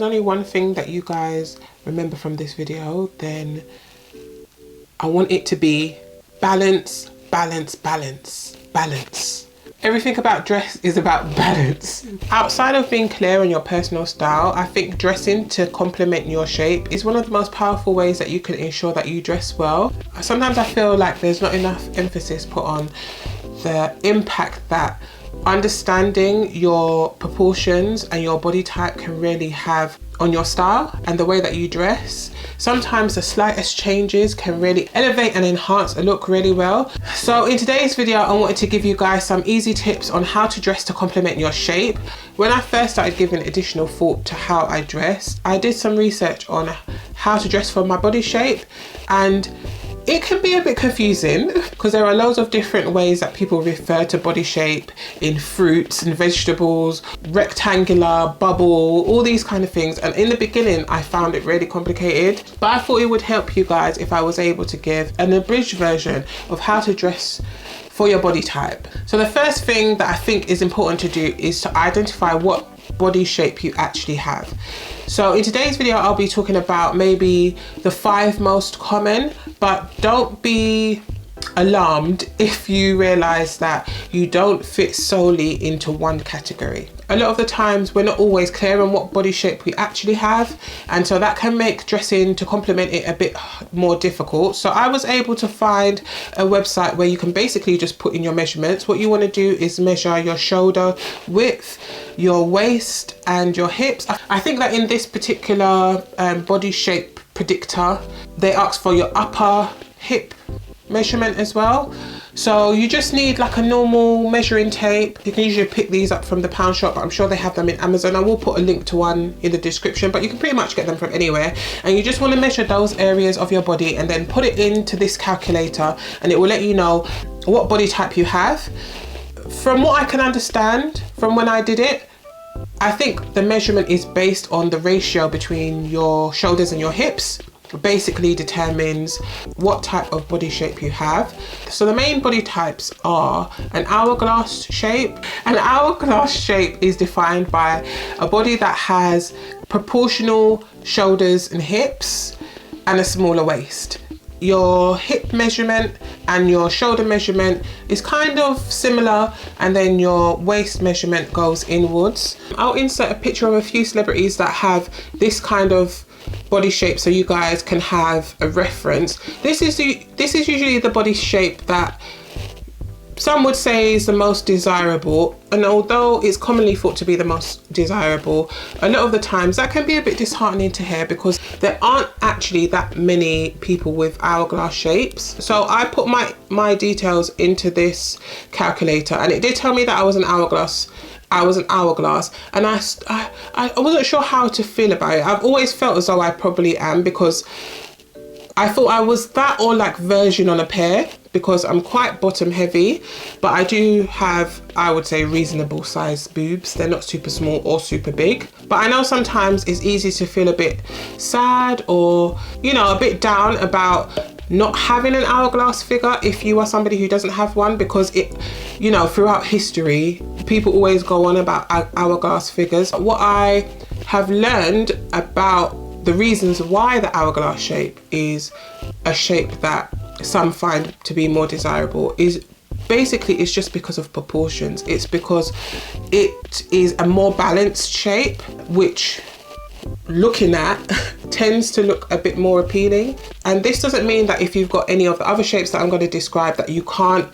there's only one thing that you guys remember from this video, then I want it to be balance, balance, balance, balance. Everything about dress is about balance. Outside of being clear on your personal style, I think dressing to complement your shape is one of the most powerful ways that you can ensure that you dress well. Sometimes I feel like there's not enough emphasis put on the impact that understanding your proportions and your body type can really have on your style and the way that you dress. Sometimes the slightest changes can really elevate and enhance a look really well. So in today's video, I wanted to give you guys some easy tips on how to dress to complement your shape. When I first started giving additional thought to how I dressed, I did some research on how to dress for my body shape, and it can be a bit confusing because there are loads of different ways that people refer to body shape in fruits and vegetables, rectangular, bubble, all these kind of things. And in the beginning, I found it really complicated, but I thought it would help you guys if I was able to give an abridged version of how to dress for your body type. So the first thing that I think is important to do is to identify what body shape you actually have. So in today's video, I'll be talking about maybe the 5 most common, but don't be alarmed if you realize that you don't fit solely into one category. A lot of the times we're not always clear on what body shape we actually have, and so that can make dressing to complement it a bit more difficult. So I was able to find a website where you can basically just put in your measurements. What you want to do is measure your shoulder width, your waist and your hips. I think that in this particular body shape predictor, they ask for your upper hip measurement as well. So you just need like a normal measuring tape. You can usually pick these up from the pound shop, but I'm sure they have them in Amazon. I will put a link to one in the description, but you can pretty much get them from anywhere. And you just want to measure those areas of your body and then put it into this calculator, and it will let you know what body type you have. From what I can understand from when I did it, I think the measurement is based on the ratio between your shoulders and your hips. Basically determines what type of body shape you have. So the main body types are an hourglass shape. An hourglass shape is defined by a body that has proportional shoulders and hips and a smaller waist. Your hip measurement and your shoulder measurement is kind of similar, and then your waist measurement goes inwards. I'll insert a picture of a few celebrities that have this kind of body shape so you guys can have a reference. This is usually the body shape that some would say is the most desirable, and although it's commonly thought to be the most desirable, a lot of the times that can be a bit disheartening to hear because there aren't actually that many people with hourglass shapes. So I put my details into this calculator, and it did tell me that I was an hourglass, and I wasn't sure how to feel about it. I've always felt as though I probably am, because I thought I was that or like version on a pear, because I'm quite bottom heavy, but I do have, I would say, reasonable sized boobs. They're not super small or super big, but I know sometimes it's easy to feel a bit sad or, you know, a bit down about not having an hourglass figure if you are somebody who doesn't have one, because it, you know, throughout history, people always go on about hourglass figures. What I have learned about the reasons why the hourglass shape is a shape that some find to be more desirable is basically it's just because of proportions. It's because it is a more balanced shape, which looking at tends to look a bit more appealing. And this doesn't mean that if you've got any of the other shapes that I'm going to describe that you can't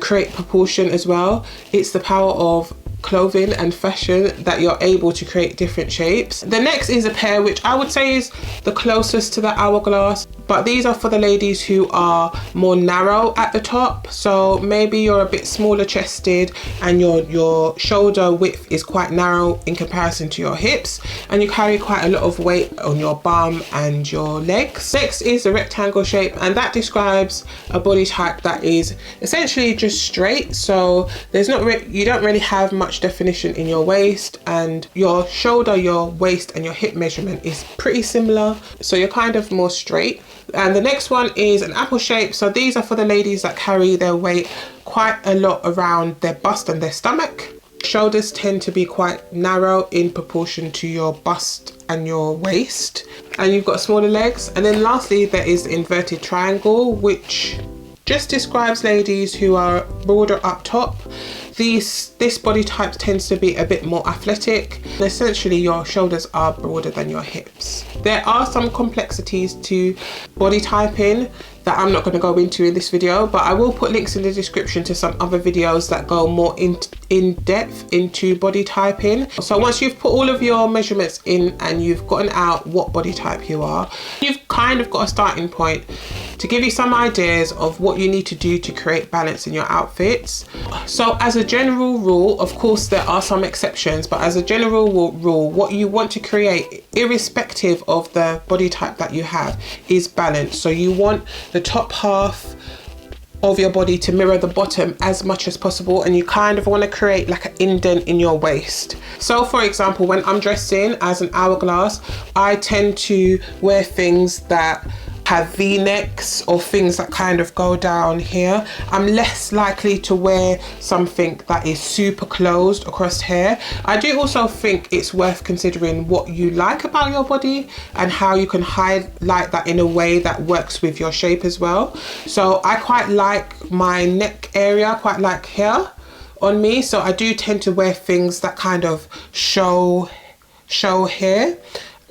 create proportion as well. It's the power of clothing and fashion that you're able to create different shapes. The next is a pear, which I would say is the closest to the hourglass, but these are for the ladies who are more narrow at the top. So maybe you're a bit smaller chested and your shoulder width is quite narrow in comparison to your hips, and you carry quite a lot of weight on your bum and your legs. Next is a rectangle shape, and that describes a body type that is essentially just straight. So there's you don't really have much definition in your waist, and your shoulder, your waist and your hip measurement is pretty similar, so you're kind of more straight. And the next one is an apple shape. So these are for the ladies that carry their weight quite a lot around their bust and their stomach. Shoulders tend to be quite narrow in proportion to your bust and your waist, and you've got smaller legs. And then lastly, there is the inverted triangle, which just describes ladies who are broader up top. This body type tends to be a bit more athletic. Essentially, your shoulders are broader than your hips. There are some complexities to body typing that I'm not going to go into in this video, but I will put links in the description to some other videos that go more in depth into body typing. So once you've put all of your measurements in and you've gotten out what body type you are, you've kind of got a starting point to give you some ideas of what you need to do to create balance in your outfits. So as a general rule, of course there are some exceptions, but as a general rule, what you want to create, irrespective of the body type that you have, is balance. So you want the top half of your body to mirror the bottom as much as possible, and you kind of want to create like an indent in your waist. So for example, when I'm dressing as an hourglass, I tend to wear things that have V-necks or things that kind of go down here. I'm less likely to wear something that is super closed across here. I do also think it's worth considering what you like about your body and how you can highlight that in a way that works with your shape as well. So I quite like my neck area, quite like here on me. So I do tend to wear things that kind of show here.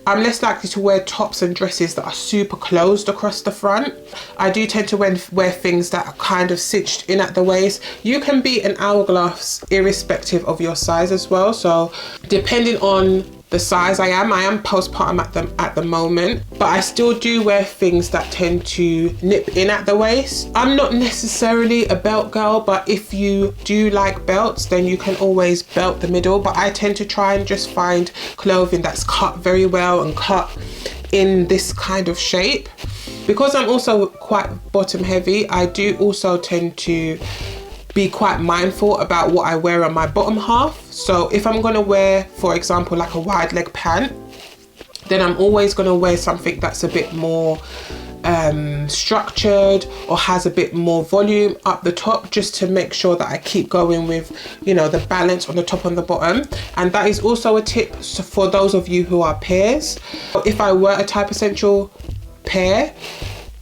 I'm less likely to wear tops and dresses that are super closed across the front. I do tend to wear things that are kind of cinched in at the waist. You can be an hourglass irrespective of your size as well. So depending on the size I am postpartum at the moment, but I still do wear things that tend to nip in at the waist. I'm not necessarily a belt girl, but if you do like belts, then you can always belt the middle. But I tend to try and just find clothing that's cut very well and cut in this kind of shape. Because I'm also quite bottom heavy, I do also tend to be quite mindful about what I wear on my bottom half. So if I'm gonna wear, for example, like a wide leg pant, then I'm always gonna wear something that's a bit more structured or has a bit more volume up the top, just to make sure that I keep going with, you know, the balance on the top and the bottom. And that is also a tip for those of you who are pairs. If I were a type essential pair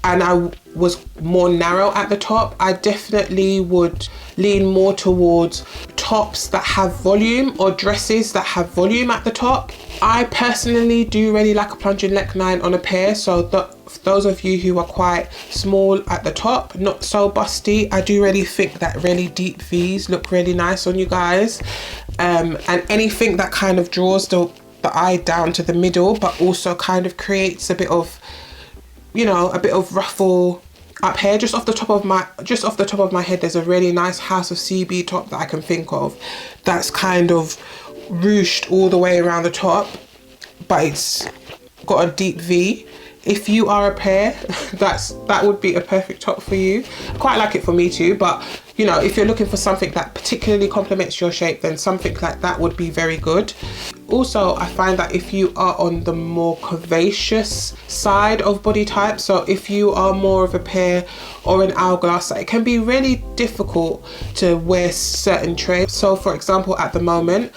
and I was more narrow at the top, I definitely would lean more towards tops that have volume or dresses that have volume at the top. I personally do really like a plunging neckline on a pair, so those of you who are quite small at the top, not so busty, I do really think that really deep V's look really nice on you guys. And anything that kind of draws the eye down to the middle, but also kind of creates a bit of, you know, a bit of ruffle up here. Just off the top of my head, there's a really nice House of CB top that I can think of that's kind of ruched all the way around the top, but it's got a deep V. If you are a pair, that would be a perfect top for you. I quite like it for me too, but you know, if you're looking for something that particularly complements your shape, then something like that would be very good. Also, I find that if you are on the more curvaceous side of body type, so if you are more of a pair or an hourglass, it can be really difficult to wear certain trends. So for example, at the moment,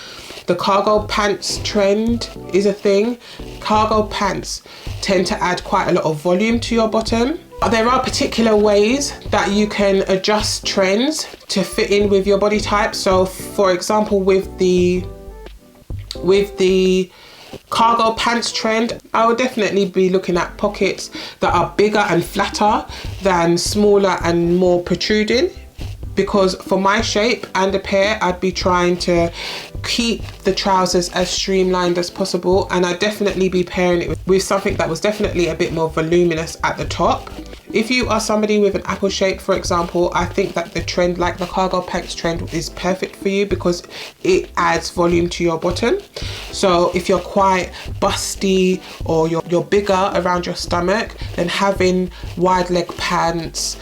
the cargo pants trend is a thing. Cargo pants tend to add quite a lot of volume to your bottom. There are particular ways that you can adjust trends to fit in with your body type. So for example, with the cargo pants trend, I would definitely be looking at pockets that are bigger and flatter than smaller and more protruding. Because for my shape and a pair, I'd be trying to keep the trousers as streamlined as possible, and I'd definitely be pairing it with something that was definitely a bit more voluminous at the top. If you are somebody with an apple shape, for example, I think that the trend like the cargo pants trend is perfect for you because it adds volume to your bottom. So if you're quite busty or you're bigger around your stomach, then having wide leg pants,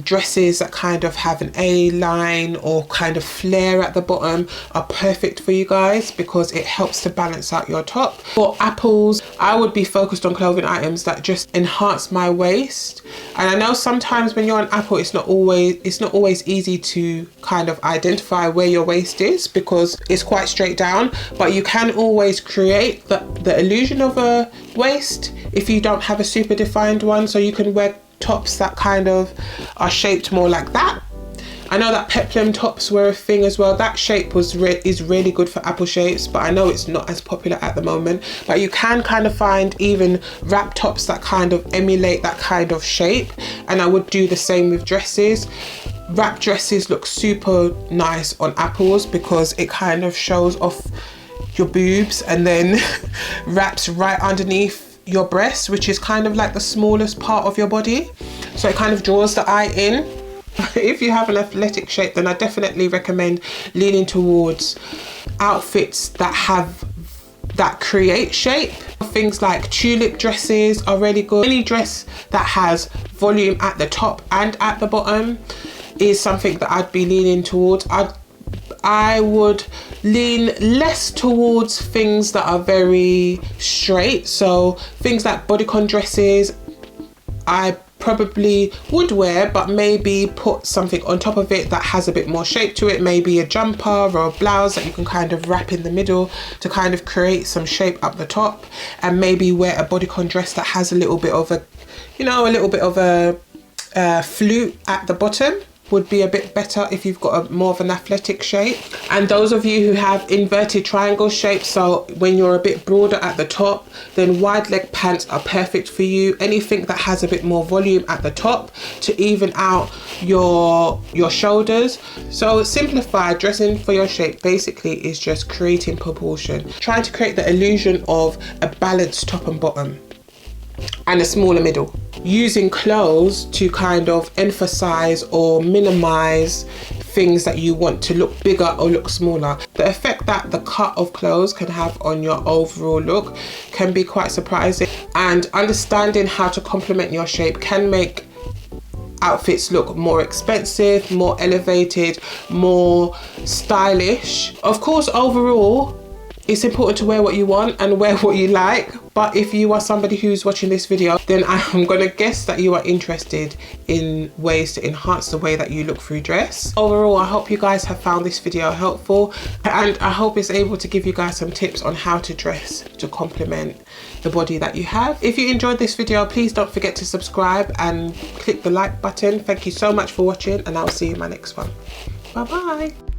dresses that kind of have an A-line or kind of flare at the bottom are perfect for you guys, because it helps to balance out your top. For apples, I would be focused on clothing items that just enhance my waist. And I know sometimes when you're an apple, it's not always easy to kind of identify where your waist is, because it's quite straight down, but you can always create the illusion of a waist if you don't have a super defined one. So you can wear tops that kind of are shaped more like that. I know that peplum tops were a thing as well. That shape is really good for apple shapes, but I know it's not as popular at the moment. But you can kind of find even wrap tops that kind of emulate that kind of shape, and I would do the same with dresses. Wrap dresses look super nice on apples because it kind of shows off your boobs and then wraps right underneath your breast, which is kind of like the smallest part of your body, so it kind of draws the eye in. If you have an athletic shape, then I definitely recommend leaning towards outfits that create shape. Things like tulip dresses are really good. Any dress that has volume at the top and at the bottom is something that I'd be leaning towards. I would lean less towards things that are very straight. So things like bodycon dresses, I probably would wear, but maybe put something on top of it that has a bit more shape to it, maybe a jumper or a blouse that you can kind of wrap in the middle to kind of create some shape up the top, and maybe wear a bodycon dress that has a little bit of a flute at the bottom. Would be a bit better if you've got more of an athletic shape. And those of you who have inverted triangle shapes, so when you're a bit broader at the top, then wide leg pants are perfect for you. Anything that has a bit more volume at the top to even out your shoulders. So simplified, dressing for your shape basically is just creating proportion, trying to create the illusion of a balanced top and bottom and a smaller middle, using clothes to kind of emphasize or minimize things that you want to look bigger or look smaller. The effect that the cut of clothes can have on your overall look can be quite surprising, and understanding how to complement your shape can make outfits look more expensive, more elevated, more stylish. Of course, overall, it's important to wear what you want and wear what you like, but if you are somebody who's watching this video, then I'm gonna guess that you are interested in ways to enhance the way that you look through dress. Overall, I hope you guys have found this video helpful, and I hope it's able to give you guys some tips on how to dress to complement the body that you have. If you enjoyed this video, please don't forget to subscribe and click the like button. Thank you so much for watching, and I'll see you in my next one. Bye bye.